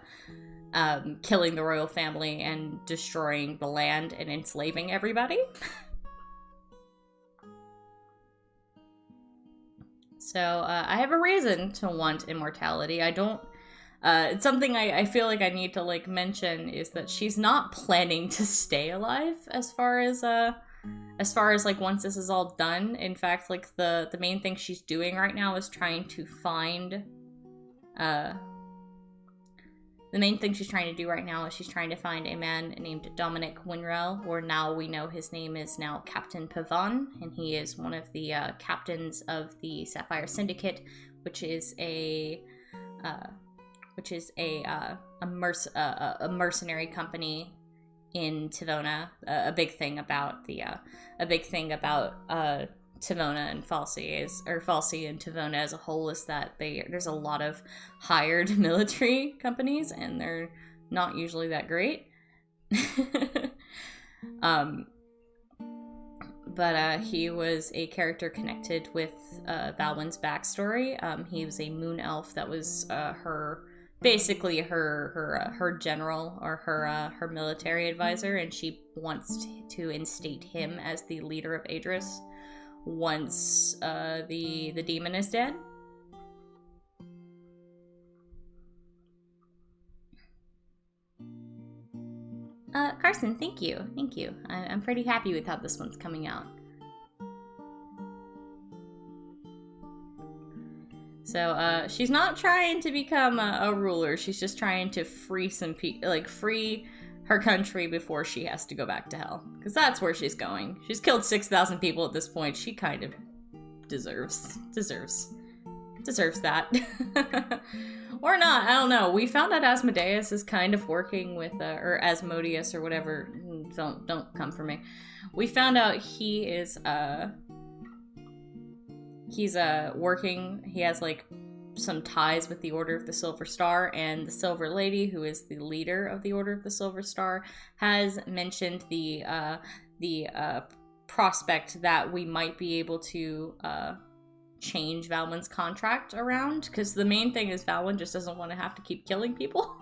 killing the royal family and destroying the land and enslaving everybody. So I have a reason to want immortality. I don't. It's something I feel like I need to like mention is that she's not planning to stay alive as far as like once this is all done. In fact, like the main thing she's doing right now is trying to find the main thing she's trying to do right now is she's trying to find a man named Dominic Winrell, or now we know his name is now Captain Pavan, and he is one of the captains of the Sapphire Syndicate, which is a mercenary company in Tavona. A big thing about Tavona and Falsi and Tavona as a whole is that there's a lot of hired military companies, and they're not usually that great. But he was a character connected with Valwyn's backstory. He was a moon elf that was her general, or her military advisor, and she wants to instate him as the leader of Adris once the demon is dead. Carson, thank you. I'm pretty happy with how this one's coming out. So, she's not trying to become a ruler. She's just trying to free some people, free her country before she has to go back to hell. Because that's where she's going. She's killed 6,000 people at this point. She kind of deserves that. Or not, I don't know. We found out Asmodeus is kind of working with, or Asmodeus or whatever. Don't come for me. We found out he is, he's working, he has like some ties with the Order of the Silver Star, and the Silver Lady, who is the leader of the Order of the Silver Star, has mentioned the prospect that we might be able to change Valwyn's contract around, because the main thing is Valwyn just doesn't want to have to keep killing people.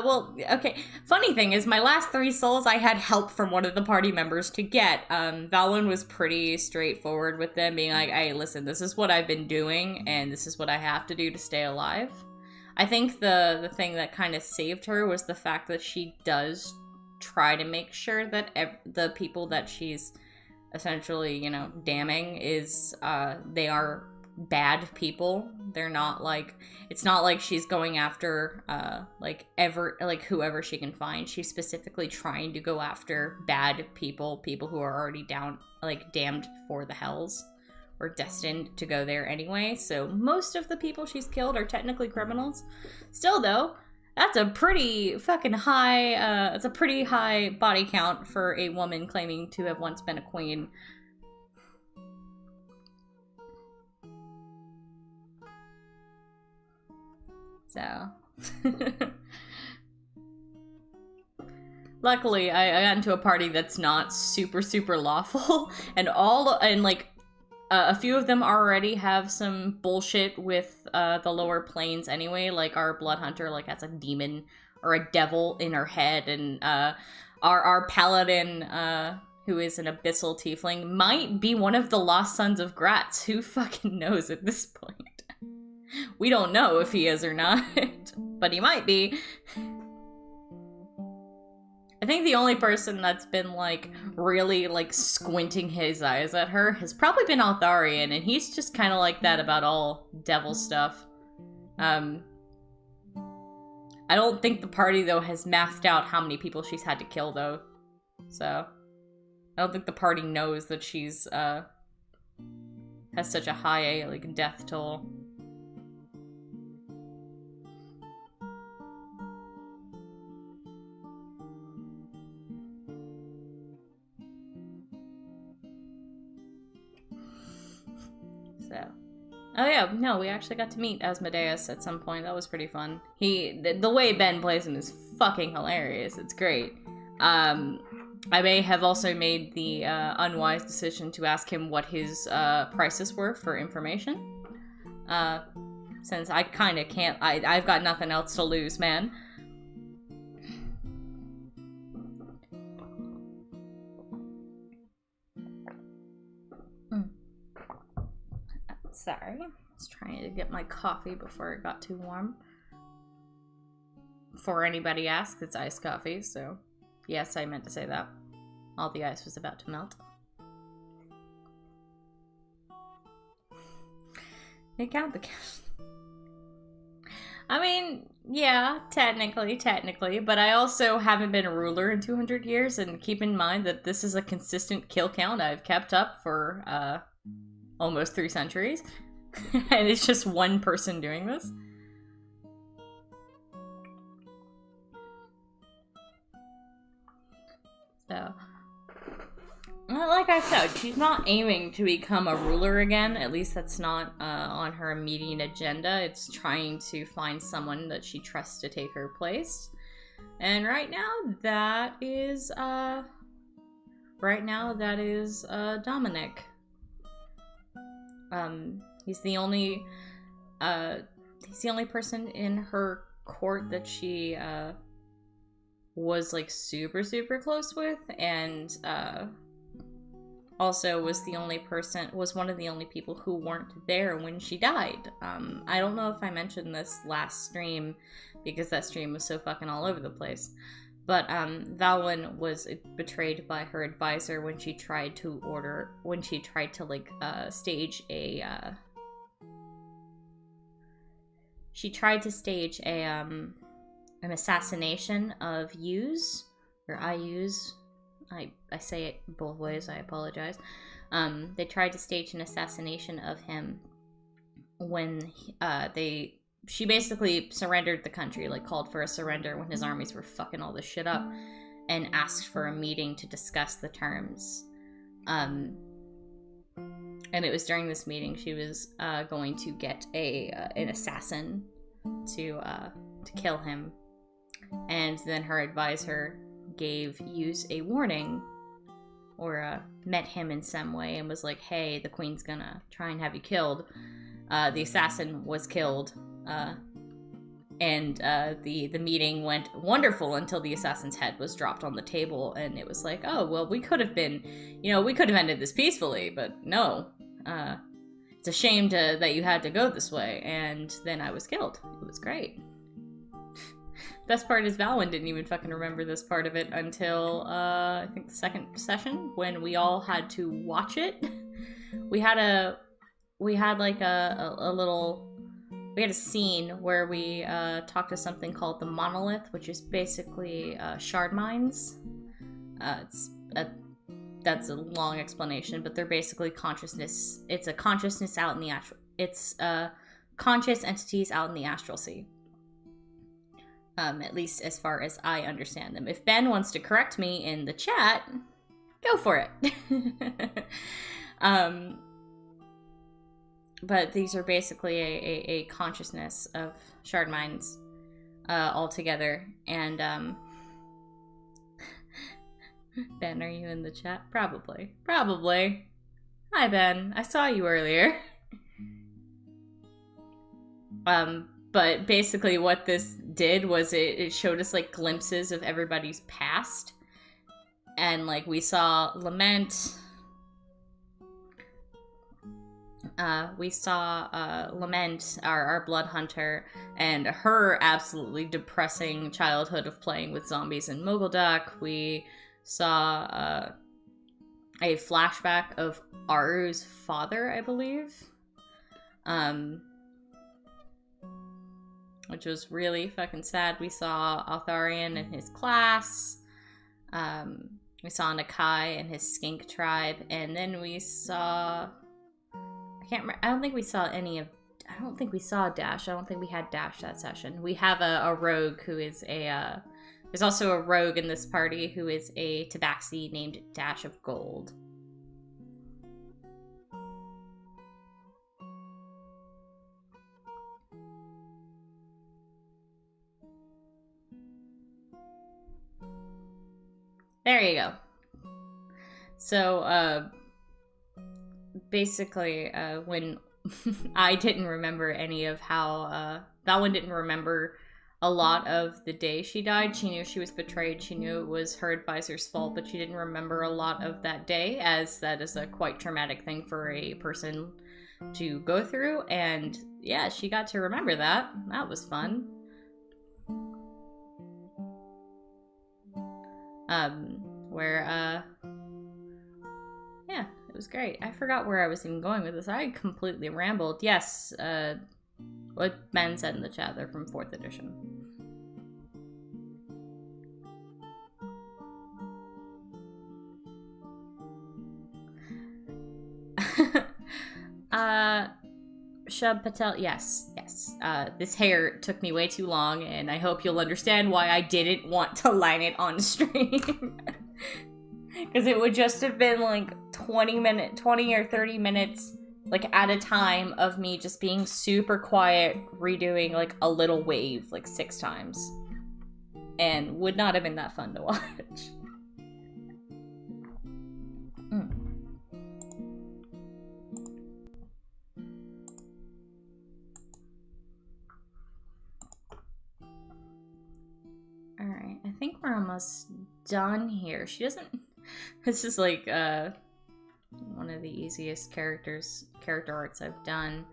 Well, okay. Funny thing is, my last 3 souls, I had help from one of the party members to get. Valwyn was pretty straightforward with them, being like, hey, listen, this is what I've been doing, and this is what I have to do to stay alive. I think the thing that kind of saved her was the fact that she does try to make sure that the people that she's essentially, damning is, they are bad people. They're not like, it's not like she's going after whoever she can find. She's specifically trying to go after bad people who are already damned for the hells, or destined to go there anyway. So most of the people she's killed are technically criminals. Still though, that's a pretty fucking high, it's a pretty high body count for a woman claiming to have once been a queen. So, luckily, I got into a party that's not super, super lawful, and a few of them already have some bullshit with the lower planes anyway. Like our blood hunter has a demon or a devil in her head, and our paladin, who is an abyssal tiefling, might be one of the lost sons of Gratz. Who fucking knows at this point? We don't know if he is or not, but he might be. I think the only person that's been, really, squinting his eyes at her has probably been Altharian, and he's just kind of like that about all devil stuff. I don't think the party, though, has mathed out how many people she's had to kill, though. So, I don't think the party knows that she's, has such a high, like, death toll. So... Oh yeah, no, we actually got to meet Asmodeus at some point. That was pretty fun. The way Ben plays him is fucking hilarious. It's great. I may have also made the unwise decision to ask him what his prices were for information. Since I kind of can't... I've got nothing else to lose, man. Sorry, I was trying to get my coffee before it got too warm. Before anybody asks, it's iced coffee, so yes, I meant to say that. All the ice was about to melt. They count the cash. I mean, yeah, technically, but I also haven't been a ruler in 200 years, and keep in mind that this is a consistent kill count I've kept up for, almost 3 centuries. And it's just one person doing this. So, like I said, she's not aiming to become a ruler again. At least that's not on her immediate agenda. It's trying to find someone that she trusts to take her place. And right now, that is Dominic. He's the only person in her court that she was like super close with, and also was one of the only people who weren't there when she died. I don't know if I mentioned this last stream because that stream was so fucking all over the place. But Valwyn was betrayed by her advisor when she tried to stage an assassination of Hughes, or I say it both ways, I apologize. They tried to stage an assassination of him when she basically surrendered the country, like called for a surrender when his armies were fucking all this shit up, and asked for a meeting to discuss the terms. And it was during this meeting she was going to get an assassin to kill him. And then her advisor gave Hughes a warning, or met him in some way and was like, hey, the queen's gonna try and have you killed. The assassin was killed. And the meeting went wonderful until the assassin's head was dropped on the table, and it was like, oh, well, we could have ended this peacefully, but no. It's a shame that you had to go this way, and then I was killed. It was great. Best part is Valwyn didn't even fucking remember this part of it until, I think the second session, when we all had to watch it. We had a scene where we talked to something called the Monolith, which is basically shard mines. That's a long explanation, but they're basically consciousness. It's a consciousness out in the astral. It's conscious entities out in the astral sea. At least as far as I understand them. If Ben wants to correct me in the chat, go for it. But these are basically a consciousness of shard mines all together. And Ben, are you in the chat? Probably. Hi, Ben. I saw you earlier. But basically what this did was it showed us like glimpses of everybody's past. And like we saw Lament. Lament, our blood hunter, and her absolutely depressing childhood of playing with zombies in Moguldak. We saw a flashback of Aru's father, I believe. Which was really fucking sad. We saw Altharian and his class. We saw Nakai and his skink tribe, and then we saw... I can't remember. I don't think we saw any of... I don't think we saw Dash. I don't think we had Dash that session. We have a rogue who is a... there's also a rogue in this party who is a tabaxi named Dash of Gold. There you go. So, basically, when I didn't remember any of how, Valwyn didn't remember a lot of the day she died. She knew she was betrayed. She knew it was her advisor's fault, but she didn't remember a lot of that day, as that is a quite traumatic thing for a person to go through. And yeah, she got to remember that. That was fun. Yeah, it was great. I forgot where I was even going with this. I completely rambled. Yes, what Ben said in the chat, they're from 4th edition. Shub Patel, yes. This hair took me way too long, and I hope you'll understand why I didn't want to line it on stream. Because it would just have been like 20 or 30 minutes, like at a time, of me just being super quiet, redoing like a little wave like 6 times. And would not have been that fun to watch. Alright, I think we're almost done here. She doesn't... This is like one of the easiest character arts I've done.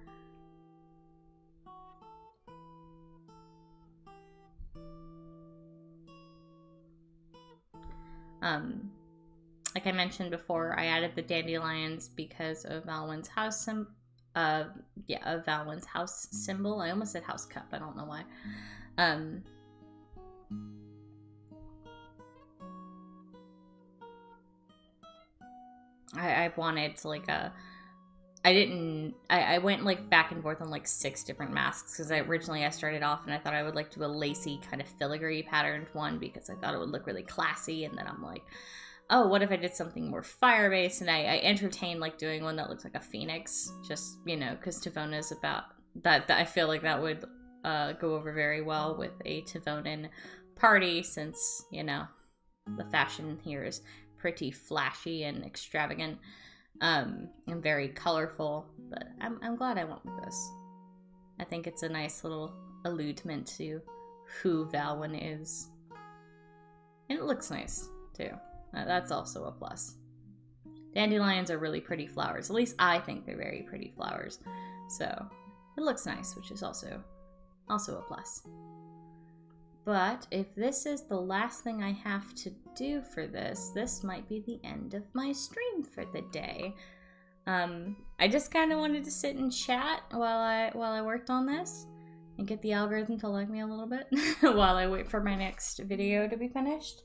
Like I mentioned before, I added the dandelions because of Valwyn's house of Valwyn's house symbol. I almost said house cup, I don't know why. I wanted to like I went like back and forth on like 6 different masks, because originally I started off and I thought I would like do a lacy kind of filigree patterned one because I thought it would look really classy, and then I'm like, oh, what if I did something more fire based? And I entertained like doing one that looks like a phoenix, just, you know, because Tavona is about that I feel like that would go over very well with a Tavonan party, since, you know, the fashion here is pretty flashy and extravagant, and very colorful. But I'm glad I went with this. I think it's a nice little alludement to who Valwyn is, and it looks nice too. That's also a plus. Dandelions are really pretty flowers. At least I think they're very pretty flowers. So it looks nice, which is also a plus. But if this is the last thing I have to do for this, this might be the end of my stream for the day. I just kind of wanted to sit and chat while I worked on this and get the algorithm to like me a little bit while I wait for my next video to be finished.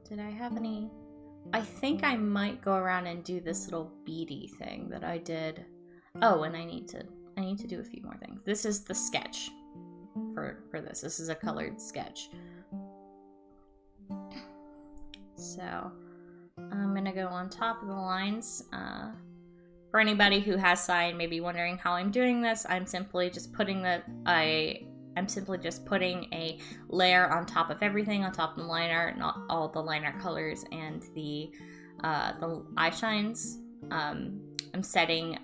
Did I have any? I think I might go around and do this little beady thing that I did. Oh, and I need to do a few more things. This is the sketch for this. This is a colored sketch. So I'm gonna go on top of the lines. For anybody who has sign, maybe wondering how I'm doing this, I'm simply just putting a layer on top of everything, on top of the liner, not all the liner colors and the eye shines. I'm setting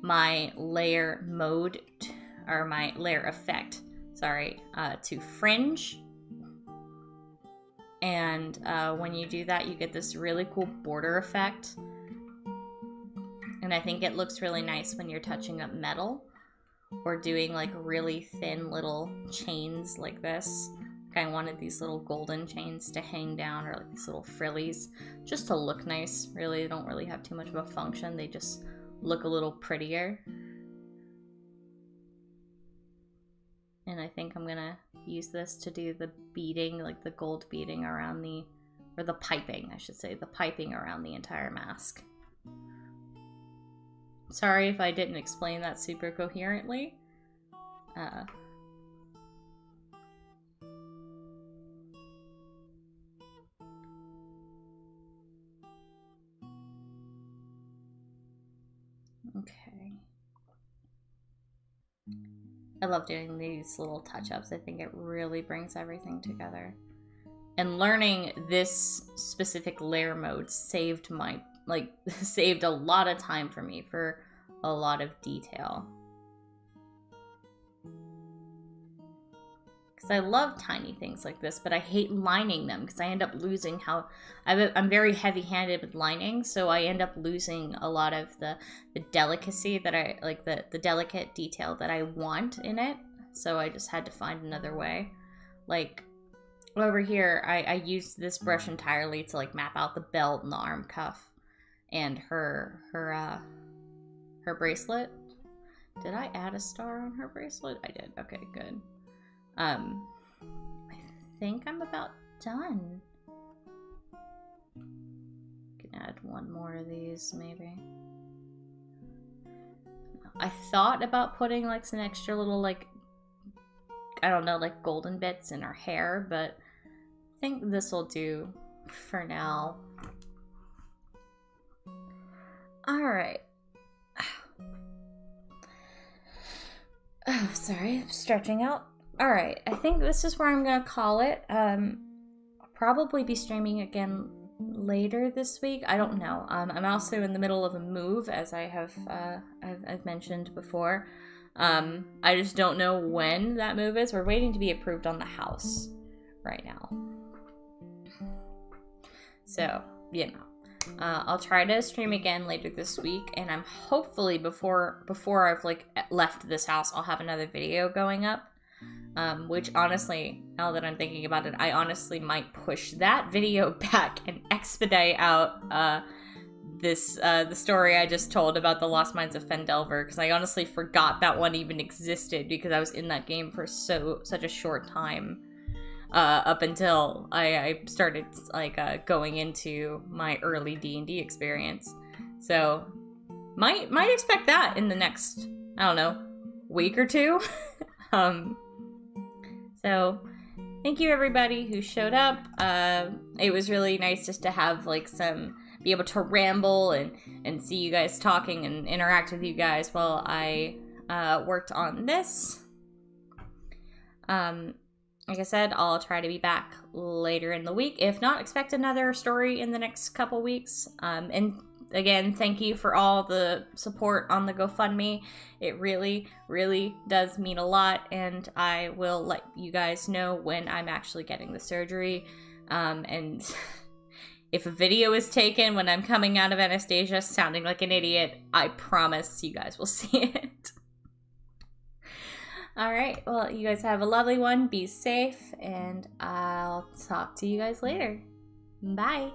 my layer mode or my layer effect, to fringe. And when you do that, you get this really cool border effect. And I think it looks really nice when you're touching up metal or doing like really thin little chains like this. I wanted these little golden chains to hang down, or like these little frillies, just to look nice. Really, they don't really have too much of a function. They just look a little prettier. And and I think I'm gonna use this to do the beading, like the gold beading around the, or the piping, I should say, the piping around the entire mask. Sorry if I didn't explain that super coherently. Okay. I love doing these little touch-ups. I think it really brings everything together. And learning this specific layer mode saved my, like, saved a lot of time for me for a lot of detail. Because I love tiny things like this, but I hate lining them because I end up losing how... I'm very heavy-handed with lining, so I end up losing a lot of the delicacy that I... like, the delicate detail that I want in it. So I just had to find another way. Like, over here, I used this brush entirely to, like, map out the belt and the arm cuff. And her bracelet. Did I add a star on her bracelet? I did. Okay, good. I think I'm about done. Can add one more of these, maybe. I thought about putting, like, some extra little, like, I don't know, like, golden bits in her hair, but I think this will do for now. Alright. Oh, sorry, I'm stretching out. Alright, I think this is where I'm gonna call it. I'll probably be streaming again later this week. I don't know. I'm also in the middle of a move, as I have I've mentioned before. I just don't know when that move is. We're waiting to be approved on the house right now. So, you know. I'll try to stream again later this week, and I'm hopefully before I've, like, left this house, I'll have another video going up. Which honestly, now that I'm thinking about it, I honestly might push that video back and expedite out the story I just told about the Lost Mines of Fendelver, because I honestly forgot that one even existed because I was in that game for such a short time, up until I started, like, going into my early D&D experience. So might expect that in the next, I don't know, week or two. So, thank you everybody who showed up. It was really nice just to have, like, be able to ramble and see you guys talking and interact with you guys while I worked on this. Like I said, I'll try to be back later in the week. If not, expect another story in the next couple weeks. And again, thank you for all the support on the GoFundMe. It really, really does mean a lot, and I will let you guys know when I'm actually getting the surgery. And if a video is taken when I'm coming out of anesthesia sounding like an idiot, I promise you guys will see it. Alright, well, you guys have a lovely one. Be safe, and I'll talk to you guys later. Bye!